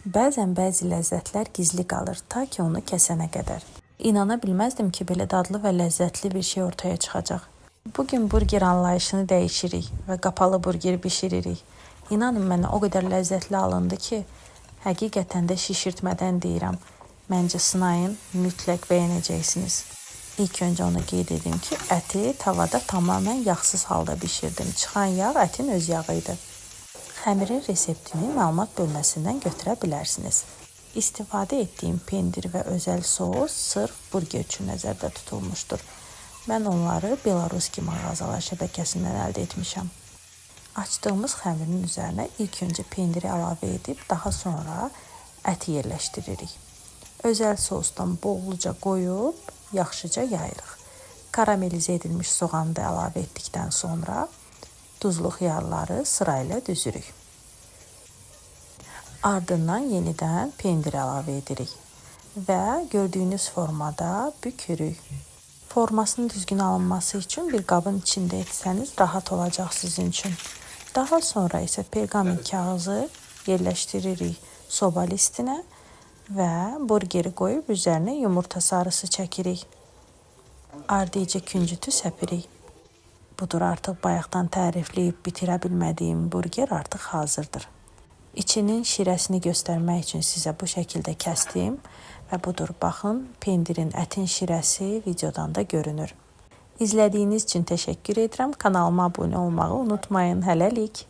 Bəzən bəzi ləzzətlər gizli qalır, ta ki onu kəsənə qədər. İnana bilməzdim ki, belə dadlı və ləzzətli bir şey ortaya çıxacaq. Bugün burger anlayışını dəyişirik və qapalı burger bişiririk. İnanın mənə o qədər ləzzətli alındı ki, həqiqətən də şişirtmədən deyirəm. Məncə sınayın, mütləq bəyənəcəksiniz. İlk öncə onu qeyd edim ki, əti tavada tamamilə yağsız halda bişirdim. Çıxan yağ ətin öz yağı idi. Xəmirin reseptini məlumat bölməsindən götürə bilərsiniz. İstifadə etdiyim pendir və özəl sos sırf burger üçün nəzərdə tutulmuşdur. Mən onları Belaruski mağazalar şəbəkəsindən əldə etmişəm. Açdığımız xəmirin üzərinə ilk öncə pendiri əlavə edib, daha sonra əti yerləşdiririk. Özəl sosdan bolluca qoyub, yaxşıca yayırıq. Karamelizə edilmiş soğanı da əlavə etdikdən sonra duzlu xiyarları sırayla düzürük. Ardından yenidən pendir əlavə edirik və gördüyünüz formada bükürük. Formasının düzgün alınması üçün bir qabın içində etsəniz rahat olacaq sizin üçün. Daha sonra isə perqament kağızı yerləşdiririk soba listinə və burgeri qoyub üzərinə yumurta sarısı çəkirik. Ardıcı küncütü səpirik. Budur, artıq bayaqdan tərifləyib bitirə bilmədiyim burger artıq hazırdır. İçinin şirəsini göstərmək üçün sizə bu şəkildə kəsdim və budur, baxın, pendirin, ətin şirəsi videodan da görünür. İzlədiyiniz üçün təşəkkür edirəm. Kanalıma abunə olmağı unutmayın. Hələlik.